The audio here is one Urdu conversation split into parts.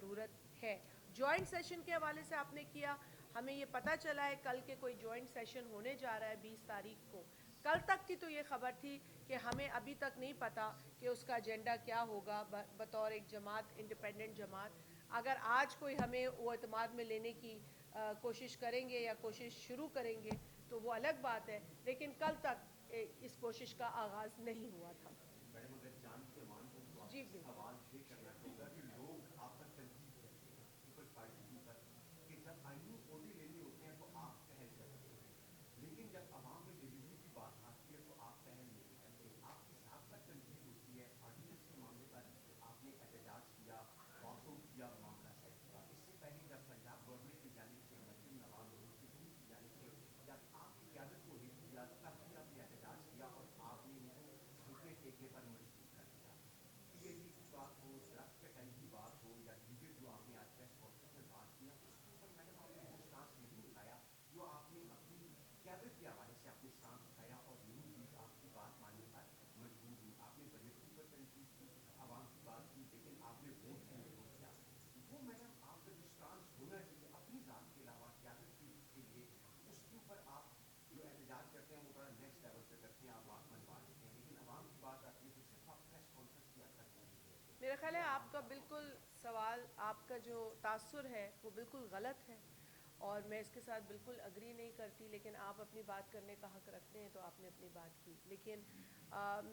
ضرورت ہے. جوائنٹ سیشن کے حوالے سے آپ نے کیا, ہمیں یہ پتہ چلا ہے کل کے کوئی جوائنٹ سیشن ہونے جا رہا ہے 20 تاریخ کو. کل تک کی تو یہ خبر تھی کہ ہمیں ابھی تک نہیں پتا کہ اس کا ایجنڈا کیا ہوگا بطور ایک جماعت, انڈیپینڈنٹ جماعت. اگر آج کوئی ہمیں وہ اعتماد میں لینے کی کوشش کریں گے یا کوشش شروع کریں گے تو وہ الگ بات ہے, لیکن کل تک اس کوشش کا آغاز نہیں ہوا تھا. میڈم اگر جان کے مان ہو تو آپ جی سے بالکل. سوال یہ کرنا چاہوں گا کہ لوگ آپ پر تنقید کرتے ہیں پیپلز پارٹی کے اوپر کہ جب آئینی عہدے لینے ہوتے ہیں تو آپ پہل کرتے ہیں, لیکن جب عوام میں ڈلیوری کی بات آتی ہے تو آپ پہل نہیں کرتے. آپ کی ذات پر تنقید ہوتی ہے, آرڈیننس کے معاملے پر آپ نے احتجاج کیا, واک آؤٹ کیا, معاملہ سیٹ ہوا. اس سے پہلے جب پنجاب گورنمنٹ کی جانب سے, مریم نواز اور ان کی ٹیم کی جانب سے جب آپ کی قیادت کو ہٹ کیا تب بھی آپ نے احتجاج کیا اور آپ نے ان کو جھکنے ٹیکنے پر مجبور کر دیا. پی اے ڈی کی بات ہو, درخت کٹائی کی بات ہو, یا دیگر جو آپ نے آج پریس کانفرنس میں بات کی نا, اس کے اوپر میڈم آپ نے وہ سٹانس نہیں اٹھایا جو آپ نے اپنی قیادت کے حوالے سے اپنے سٹانس اٹھایا, اور نون لیگ آپ کی بات ماننے پر مجبور ہوئی. آپ نے بجٹ کے اوپر تنقید کی, عوام کی بات کی, لیکن آپ نے ووٹ کی نہیں کیا. وہ میڈم آپ کا جو سٹانس ہونا چاہیے اپنی ذات کے علاوہ قیادت کے لیے, اس کے اوپر آپ جو احتجاج کرتے ہیں وہ بڑا نیکسٹ لیول پہ کرتے ہیں, آپ بات منوا لیتے ہیں, لیکن عوام کی بات آتی ہے تو صرف آپ پریس کانفرنس کی حد تک محدود رہتے ہیں. میرا خیال ہے یہ عوام آپ کا کا معاملہ بالکل ہے. سوال, آپ کا جو تاثر ہے وہ بالکل غلط ہے, اور میں اس کے ساتھ بالکل اگری نہیں کرتی, لیکن آپ اپنی بات کرنے کا حق رکھتے ہیں تو آپ نے اپنی بات کی. لیکن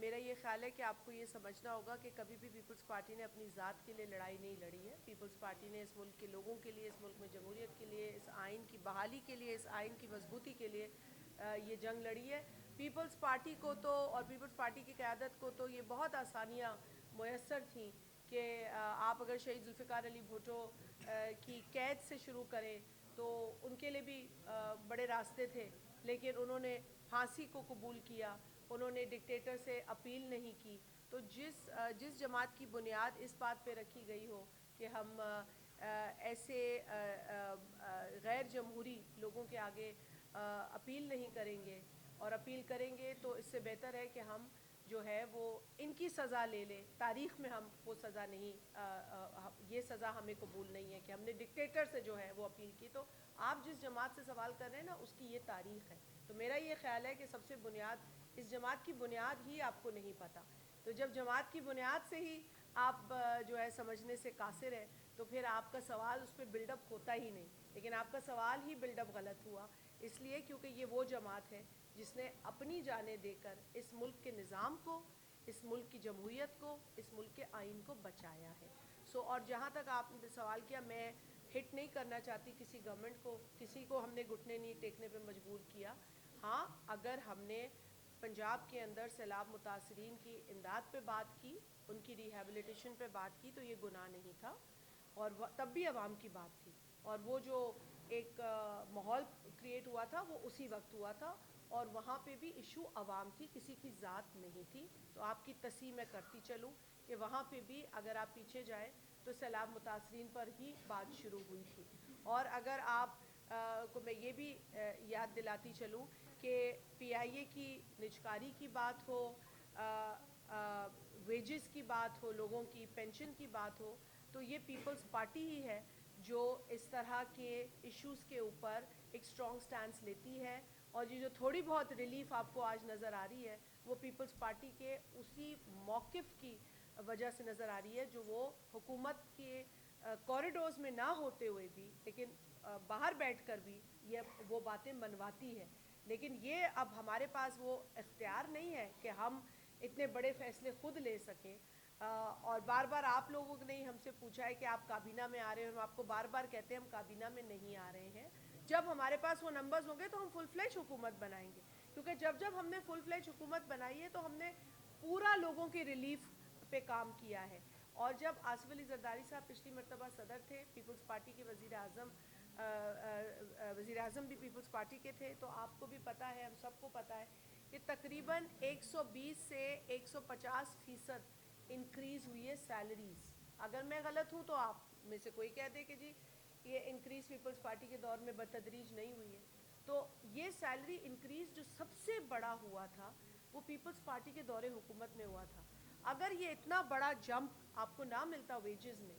میرا یہ خیال ہے کہ آپ کو یہ سمجھنا ہوگا کہ کبھی بھی پیپلز پارٹی نے اپنی ذات کے لیے لڑائی نہیں لڑی ہے. پیپلز پارٹی نے اس ملک کے لوگوں کے لیے, اس ملک میں جمہوریت کے لیے, اس آئین کی بحالی کے لیے, اس آئین کی مضبوطی کے لیے یہ جنگ لڑی ہے. پیپلز پارٹی کو تو, اور پیپلز پارٹی کی قیادت کو تو یہ بہت آسانیاں میسر تھیں کہ آپ اگر شہید ذوالفقار علی بھٹو کی قید سے شروع کریں تو ان کے لیے بھی بڑے راستے تھے, لیکن انہوں نے پھانسی کو قبول کیا, انہوں نے ڈکٹیٹر سے اپیل نہیں کی. تو جس جماعت کی بنیاد اس بات پہ رکھی گئی ہو کہ ہم ایسے غیر جمہوری لوگوں کے آگے اپیل نہیں کریں گے, اور اپیل کریں گے تو اس سے بہتر ہے کہ ہم جو ہے وہ ان کی سزا لے لیں. تاریخ میں ہم وہ سزا نہیں, یہ سزا ہمیں قبول نہیں ہے کہ ہم نے ڈکٹیٹر سے جو ہے وہ اپیل کی. تو آپ جس جماعت سے سوال کر رہے ہیں نا, اس کی یہ تاریخ ہے. تو میرا یہ خیال ہے کہ سب سے بنیاد, اس جماعت کی بنیاد ہی آپ کو نہیں پتہ. تو جب جماعت کی بنیاد سے ہی آپ جو ہے سمجھنے سے قاصر ہیں تو پھر آپ کا سوال اس پہ بلڈ اپ ہوتا ہی نہیں. لیکن آپ کا سوال ہی بلڈ اپ غلط ہوا, اس لیے کیونکہ یہ وہ جماعت ہے جس نے اپنی جانیں دے کر اس ملک کے نظام کو, اس ملک کی جمہوریت کو, اس ملک کے آئین کو بچایا ہے. اور جہاں تک آپ نے سوال کیا, میں ہٹ نہیں کرنا چاہتی کسی گورنمنٹ کو, کسی کو ہم نے گھٹنے نہیں ٹیکنے پہ مجبور کیا. ہاں, اگر ہم نے پنجاب کے اندر سیلاب متاثرین کی امداد پہ بات کی, ان کی ریہیبلیٹیشن پہ بات کی, تو یہ گناہ نہیں تھا, اور تب بھی عوام کی بات تھی. اور وہ جو ایک ماحول کریٹ ہوا تھا وہ اسی وقت ہوا تھا, اور وہاں پہ بھی ایشو عوام تھی, کسی کی ذات نہیں تھی. تو آپ کی تصحیح میں کرتی چلوں کہ وہاں پہ بھی اگر آپ پیچھے جائیں تو سیلاب متاثرین پر ہی بات شروع ہوئی تھی. اور اگر آپ کو میں یہ بھی یاد دلاتی چلوں کہ پی آئی اے کی نجکاری کی بات ہو, ویجز کی بات ہو, لوگوں کی پینشن کی بات ہو, تو یہ پیپلز پارٹی ہی ہے جو اس طرح کے ایشوز کے اوپر ایک اسٹرانگ سٹانس لیتی ہے. اور یہ جو تھوڑی بہت ریلیف آپ کو آج نظر آ رہی ہے وہ پیپلز پارٹی کے اسی موقف کی وجہ سے نظر آ رہی ہے جو وہ حکومت کے کوریڈورز میں نہ ہوتے ہوئے بھی, لیکن باہر بیٹھ کر بھی یہ وہ باتیں منواتی ہے. لیکن یہ اب ہمارے پاس وہ اختیار نہیں ہے کہ ہم اتنے بڑے فیصلے خود لے سکیں. اور بار بار آپ لوگوں نے ہم سے پوچھا ہے کہ آپ کابینہ میں آ رہے ہیں, ہم آپ کو بار بار کہتے ہیں ہم کابینہ میں نہیں آ رہے ہیں. جب ہمارے پاس وہ نمبرز ہوں گے تو ہم فل فلیش حکومت بنائیں گے, کیونکہ جب ہم نے فل فلیش حکومت بنائی ہے تو ہم نے پورا لوگوں کے ریلیف پہ کام کیا ہے. اور جب آصف علی زرداری صاحب پچھلی مرتبہ صدر تھے, پیپلز پارٹی کے وزیر اعظم بھی پیپلز پارٹی کے تھے, تو آپ کو بھی پتہ ہے, ہم سب کو پتہ ہے کہ تقریباً 120 سے 150% انکریز ہوئی ہے سیلریز. اگر میں غلط ہوں تو آپ میں سے کوئی کہہ دے کہ جی یہ انکریز پیپلز پارٹی کے دور میں بتدریج نہیں ہوئی ہے. تو یہ سیلری انکریز جو سب سے بڑا ہوا تھا وہ پیپلز پارٹی کے دور حکومت میں ہوا تھا. اگر یہ اتنا بڑا جمپ آپ کو نہ ملتا ویجز میں,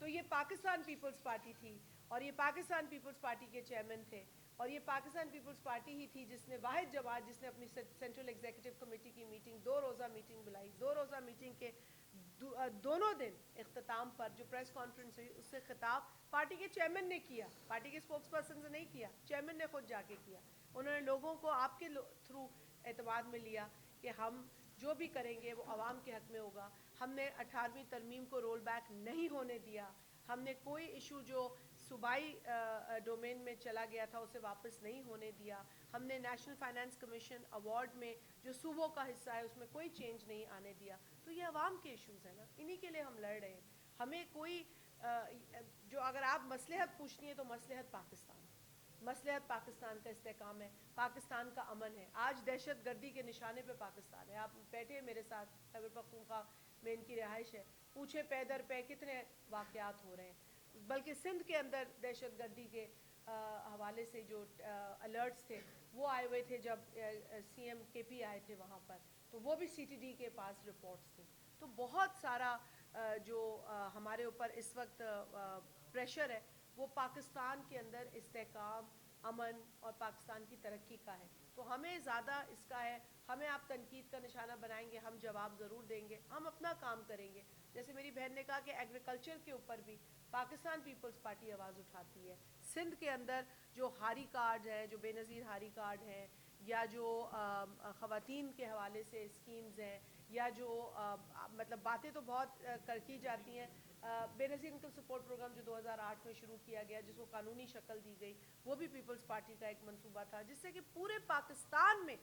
تو یہ پاکستان پیپلز پارٹی تھی اور یہ پاکستان پیپلز پارٹی کے چیئرمین تھے اور یہ پاکستان پیپلز پارٹی ہی تھی جس نے واحد جماعت جس نے اپنی سینٹرل ایگزیکٹو کمیٹی کی میٹنگ 2 روزہ میٹنگ بلائی. 2 روزہ میٹنگ کے دونوں دن اختتام پر جو پریس کانفرنس ہوئی اس سے خطاب پارٹی کے چیئرمین نے کیا, پارٹی کے اسپوکس پرسن سے نہیں کیا, چیئرمین نے خود جا کے کیا. انہوں نے لوگوں کو آپ کے تھرو اعتماد میں لیا کہ ہم جو بھی کریں گے وہ عوام کے حق میں ہوگا. ہم نے 18ویں ترمیم کو رول بیک نہیں ہونے دیا. ہم نے کوئی ایشو جو صوبائی ڈومین میں چلا گیا تھا اسے واپس نہیں ہونے دیا. ہم نے نیشنل فائنانس کمیشن ایوارڈ میں جو صوبوں کا حصہ ہے اس میں کوئی چینج نہیں آنے دیا. تو یہ عوام کے ایشوز ہیں نا, انہی کے لیے ہم لڑ رہے ہیں. ہمیں کوئی جو اگر آپ مصلحت پوچھنی ہے تو مصلحت پاکستان, مصلحت پاکستان کا استحکام ہے, پاکستان کا امن ہے. آج دہشت گردی کے نشانے پہ پاکستان ہے. آپ بیٹھے ہیں میرے ساتھ, خیبر پختونخوا میں ان کی رہائش ہے, پوچھے پے در پے کتنے واقعات ہو رہے ہیں. بلکہ سندھ کے اندر دہشت گردی کے حوالے سے جو الرٹس تھے وہ آئے ہوئے تھے جب سی ایم کے پی آئے تھے وہاں پر, تو وہ بھی سی ٹی ڈی کے پاس رپورٹس تھے. تو بہت سارا جو ہمارے اوپر اس وقت پریشر ہے وہ پاکستان کے اندر استحکام, امن اور پاکستان کی ترقی کا ہے. تو ہمیں زیادہ اس کا ہے, ہمیں آپ تنقید کا نشانہ بنائیں گے, ہم جواب ضرور دیں گے, ہم اپنا کام کریں گے. جیسے میری بہن نے کہا کہ ایگریکلچر کے اوپر بھی پاکستان پیپلز پارٹی آواز اٹھاتی ہے. سندھ کے اندر جو ہاری کارڈ ہیں, جو بے نظیر ہاری کارڈ ہیں, یا جو خواتین کے حوالے سے اسکیمز ہیں, یا جو مطلب باتیں تو بہت کی جاتی ہیں. بے نظیر انکم سپورٹ پروگرام جو 2008 میں شروع کیا گیا جس کو قانونی شکل دی گئی, وہ بھی پیپلز پارٹی کا ایک منصوبہ تھا جس سے کہ پورے پاکستان میں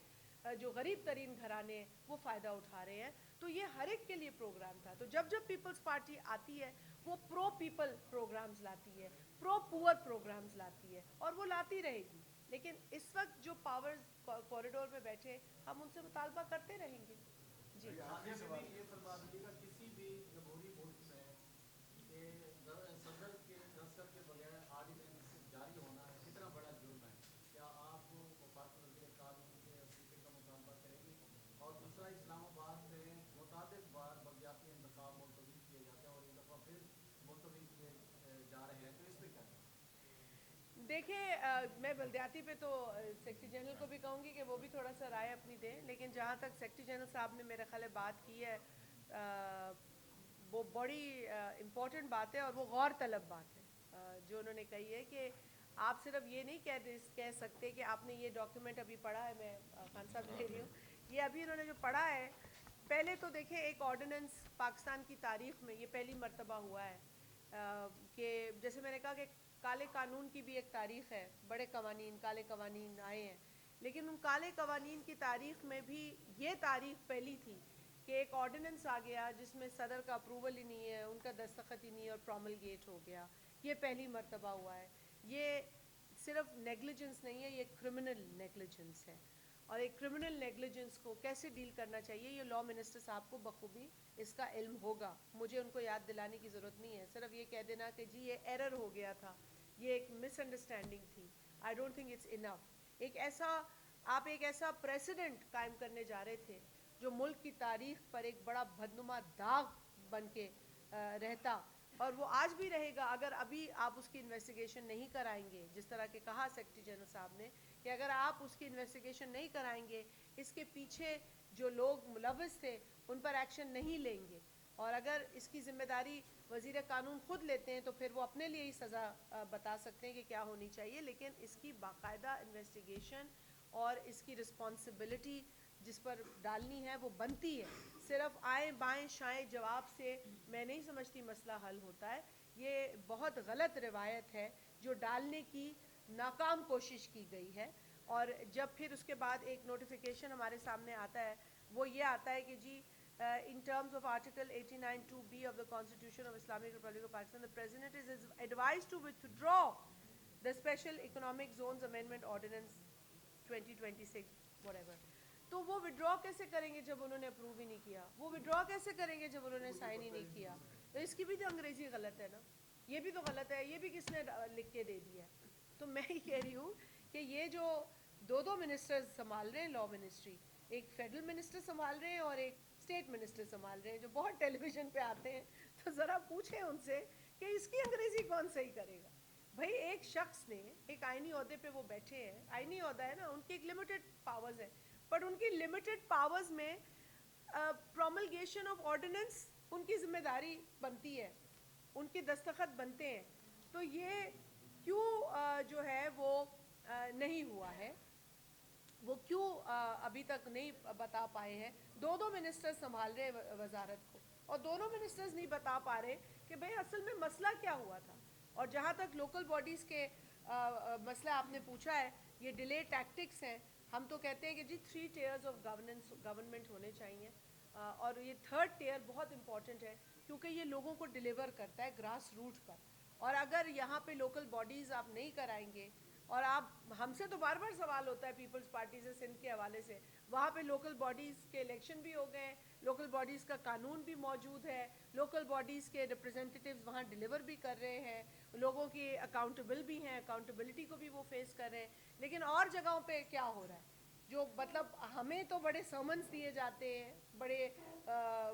جو غریب ترین گھرانے ہیں وہ فائدہ اٹھا رہے ہیں. تو یہ ہر ایک کے لیے پروگرام تھا. تو جب جب پیپلز پارٹی آتی ہے وہ پرو پیپل پروگرامز لاتی ہے, پرو پور پروگرامز لاتی ہے, اور وہ لاتی رہے گی. لیکن اس وقت جو پاورز کوریڈور میں بیٹھے ہم ان سے مطالبہ کرتے رہیں گے. جی یہ فرما دیجیے گا کسی بھی جمہوری ملک میں کہ صدر کے دستخط کے بغیر آرڈیننس جاری ہونا کتنا بڑا جرم ہے. کیا آپ وفاقی وزیر قانون کے استعفے کا مطالبہ کریں گے؟ اور دوسرا, اسلام آباد میں متعدد بار بلدیاتی انتخاب ملتوی کیے جاتے ہیں اور اس دفعہ پھر ملتوی کیے جا رہے ہیں, تو اس پہ کیا کہیں؟ دیکھیں, میں بلدیاتی پہ تو سیکرٹری جنرل کو بھی کہوں گی کہ وہ بھی تھوڑا سا رائے اپنی دیں. لیکن جہاں تک سیکرٹری جنرل صاحب نے میرے خیال بات کی ہے وہ بڑی امپورٹنٹ بات ہے اور وہ غور طلب بات ہے جو انہوں نے کہی ہے کہ آپ صرف یہ نہیں کہہ سکتے کہ آپ نے یہ ڈاکیومنٹ ابھی پڑھا ہے. میں خان صاحب لے رہی ہوں, یہ ابھی انہوں نے جو پڑھا ہے, پہلے تو دیکھیں ایک آرڈیننس پاکستان کی تاریخ میں یہ پہلی مرتبہ ہوا ہے کہ جیسے میں نے کہا کہ کالے قانون کی بھی ایک تاریخ ہے, بڑے قوانین کالے قوانین آئے ہیں, لیکن ان کالے قوانین کی تاریخ میں بھی یہ تاریخ پہلی تھی کہ ایک آرڈیننس آ گیا جس میں صدر کا اپروول ہی نہیں ہے, ان کا دستخط ہی نہیں ہے, اور پروملگیٹ ہو گیا. یہ پہلی مرتبہ ہوا ہے. یہ صرف نیگلیجنس نہیں ہے, یہ کرمنل نیگلیجنس ہے. اور ایک کرمنل نیگلیجنس کو کیسے ڈیل کرنا چاہیے یہ لاء منسٹر صاحب کو بخوبی اس کا علم ہوگا. مجھے ان کو یاد دلانے کی ضرورت نہیں ہے, صرف یہ کہہ دینا کہ جی یہ ایرر ہو گیا تھا, یہ ایک مس انڈرسٹینڈنگ تھی. آئی ڈونٹ تھنک اٹس انف. آپ ایک ایسا پریسیڈنٹ قائم کرنے جا رہے تھے جو ملک کی تاریخ پر ایک بڑا بدنما داغ بن کے رہتا, اور وہ آج بھی رہے گا اگر ابھی آپ اس کی انویسٹیگیشن نہیں کرائیں گے. جس طرح کہ کہا سیکرٹری جنرل صاحب نے کہ اگر آپ اس کی انویسٹیگیشن نہیں کرائیں گے, اس کے پیچھے جو لوگ ملوث تھے ان پر ایکشن نہیں لیں گے, اور اگر اس کی ذمہ داری وزیر قانون خود لیتے ہیں تو پھر وہ اپنے لیے ہی سزا بتا سکتے ہیں کہ کیا ہونی چاہیے. لیکن اس کی باقاعدہ انویسٹیگیشن اور اس کی رسپانسبلٹی جس پر ڈالنی ہے وہ بنتی ہے. صرف آئیں بائیں شائیں جواب سے میں نہیں سمجھتی مسئلہ حل ہوتا ہے. یہ بہت غلط روایت ہے جو ڈالنے کی ناکام کوشش کی گئی ہے. اور جب پھر اس کے بعد ایک نوٹیفیکیشن ہمارے سامنے آتا ہے, وہ یہ آتا ہے کہ جی in terms of Article 89(2)(b) of the Constitution of Islamic Republic of Pakistan, the President is advised to withdraw the Special Economic Zones Amendment Ordinance 2026 whatever. تو وہ withdraw کیسے کریں گے جب انہوں نے اپروو ہی نہیں کیا؟ وہ withdraw کیسے کریں گے جب انہوں نے سائن ہی نہیں کیا؟ تو اس کی بھی تو انگریزی غلط ہے نا, یہ بھی تو غلط ہے, یہ بھی کس نے لکھ کے دے دیا ہے؟ تو میں ہی کہہ رہی ہوں کہ یہ جو دو منسٹرز سنبھال رہے ہیں لاء منسٹری, ایک فیڈرل منسٹر سنبھال رہے ہیں اور ایک اسٹیٹ منسٹر سنبھال رہے ہیں جو بہت ٹیلی ویژن پہ آتے ہیں, تو ذرا پوچھیں ان سے کہ اس کی انگریزی کون صحیح کرے گا. بھائی ایک شخص نے ایک آئینی عہدے پہ وہ بیٹھے ہیں, آئینی عہدہ ہے نا, ان کی ایک لمیٹڈ پاورز ہے, بٹ ان کی لمیٹڈ پاورز میں پروملگیشن آف آرڈیننس ان کی ذمہ داری بنتی ہے, ان کے دستخط بنتے ہیں. تو یہ کیوں جو ہے وہ نہیں ہوا ہے, وہ کیوں ابھی تک نہیں بتا پائے ہیں. دو منسٹر سنبھال رہے وزارت کو, اور دونوں منسٹرز نہیں بتا پا رہے کہ بھئی اصل میں مسئلہ کیا ہوا تھا. اور جہاں تک لوکل باڈیز کے مسئلہ آپ نے پوچھا ہے, یہ ڈیلے ٹیکٹکس ہیں. ہم تو کہتے ہیں کہ جی 3 ٹیئرز آف گورنمنٹ ہونے چاہیے, اور یہ 3rd ٹیئر بہت امپورٹنٹ ہے کیونکہ یہ لوگوں کو ڈیلیور کرتا ہے گراس روٹ پر. اور اگر یہاں پہ لوکل باڈیز آپ نہیں کرائیں گے, اور آپ ہم سے تو بار بار سوال ہوتا ہے پیپلز پارٹی سے سندھ کے حوالے سے, وہاں پہ لوکل باڈیز کے الیکشن بھی ہو گئے, لوکل باڈیز کا قانون بھی موجود ہے, لوکل باڈیز کے ریپرزینٹیٹیوز وہاں ڈیلیور بھی کر رہے ہیں, لوگوں کی اکاؤنٹیبل بھی ہیں, اکاؤنٹیبلٹی کو بھی وہ فیس کر رہے ہیں. لیکن اور جگہوں پہ کیا ہو رہا ہے, جو مطلب ہمیں تو بڑے سرمنس دیے جاتے ہیں,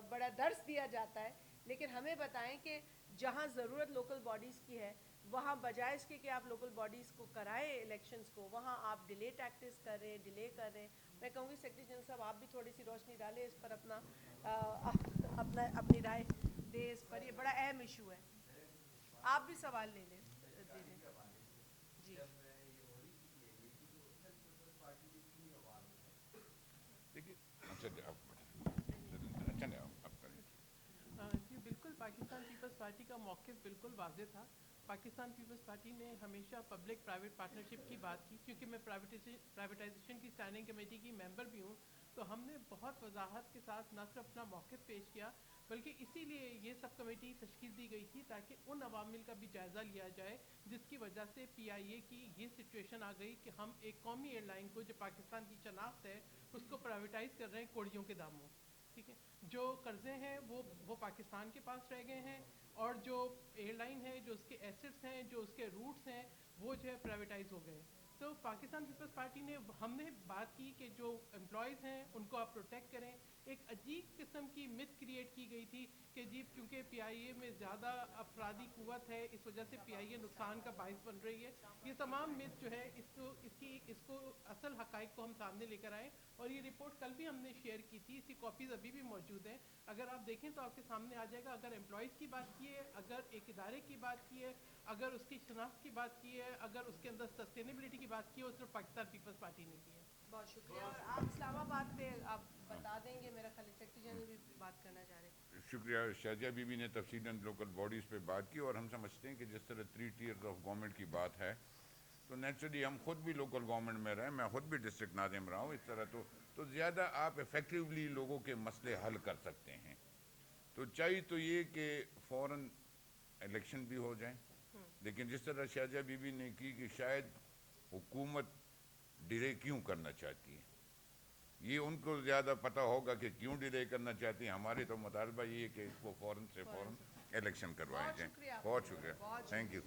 بڑا درس دیا جاتا ہے, لیکن ہمیں بتائیں کہ جہاں ضرورت لوکل باڈیز کی ہے وہاں بجائے اس کے کہ آپ لوکل باڈیز کو کرائیں الیکشنز کو, وہاں آپ ڈیلے ٹیکٹس کر رہے ہیں, ڈیلے کر رہے ہیں. میں کہوں گی سیکرٹری جنرل صاحب آپ بھی تھوڑی سی روشنی ڈالیں اس پر, اپنی رائے دیں اس پر, یہ بڑا اہم ایشو ہے. آپ بھی سوال لے لیں, دے دیں. جی دیکھیے چلے آپ کریں. جی بالکل, پاکستان پیپلز پارٹی کا موقف بالکل واضح تھا. پاکستان پیپلز پارٹی نے ہمیشہ پبلک پرائیویٹ پارٹنرشپ کی بات کی, کیونکہ میں پرائیویٹائزیشن کی اسٹینڈنگ کمیٹی کی ممبر بھی ہوں, تو ہم نے بہت وضاحت کے ساتھ نہ صرف اپنا موقف پیش کیا, بلکہ اسی لیے یہ سب کمیٹی تشکیل دی گئی تھی تاکہ ان عوامل کا بھی جائزہ لیا جائے جس کی وجہ سے پی آئی اے کی یہ سچویشن آ گئی کہ ہم ایک قومی ایئر لائن کو جو پاکستان کی شناخت ہے اس کو پرائیویٹائز کر رہے ہیں کوڑیوں کے داموں. ٹھیک ہے, جو قرضے ہیں وہ پاکستان کے پاس رہ گئے ہیں, اور جو ایئر لائن ہے, جو اس کے ایسٹس ہیں, جو اس کے روٹس ہیں, وہ جو ہے پرائیویٹائز ہو گئے. تو پاکستان پیپلز پارٹی نے, ہم نے بات کی کہ جو امپلائیز ہیں ان کو آپ پروٹیکٹ کریں. ایک عجیب قسم کی مت کریٹ کی گئی تھی کہ جی کیونکہ پی آئی اے میں زیادہ افرادی قوت ہے اس وجہ سے پی آئی اے نقصان کا باعث بن رہی ہے. یہ تمام مت جو ہے اس کو اصل حقائق کو ہم سامنے لے کر آئے, اور یہ رپورٹ کل بھی ہم نے شیئر کی تھی, اس کی کاپیز ابھی بھی موجود ہیں. اگر آپ دیکھیں تو آپ کے سامنے آ جائے گا. اگر امپلائیز کی بات کی ہے, اگر ایک ادارے کی بات کی ہے, اگر اس کی شناخت کی بات کی ہے, اگر اس کے اندر سسٹینیبلٹی کی بات کی ہے, وہ صرف پاکستان پیپلز پارٹی نے کی ہے. بہت شکریہ. اور آپ اسلام آباد پہ آپ بتا دیں گے, میرا خیال ہے سیکرٹری جنرل بھی بات کرنا چاہ رہے ہیں. شکریہ. شازیہ بی بی نے تفصیلاً لوکل باڈیز پہ بات کی, اور ہم سمجھتے ہیں کہ جس طرح 3 ٹیئرز آف گورنمنٹ کی بات ہے تو نیچرلی ہم خود بھی لوکل گورنمنٹ میں رہے, میں خود بھی ڈسٹرکٹ ناظم رہا ہوں. اس طرح تو زیادہ آپ افیکٹولی لوگوں کے مسئلے حل کر سکتے ہیں. تو چاہیے تو یہ کہ فوراً الیکشن بھی ہو جائیں, لیکن جس طرح شازیہ بی بی نے کی کہ شاید حکومت ڈیلے کیوں کرنا چاہتی ہے, یہ ان کو زیادہ پتہ ہوگا کہ کیوں ڈیلے کرنا چاہتی ہیں. ہمارے تو مطالبہ یہ ہے کہ اس کو فوراً سے فوراً الیکشن کروائے جائیں. بہت شکریہ. Thank you.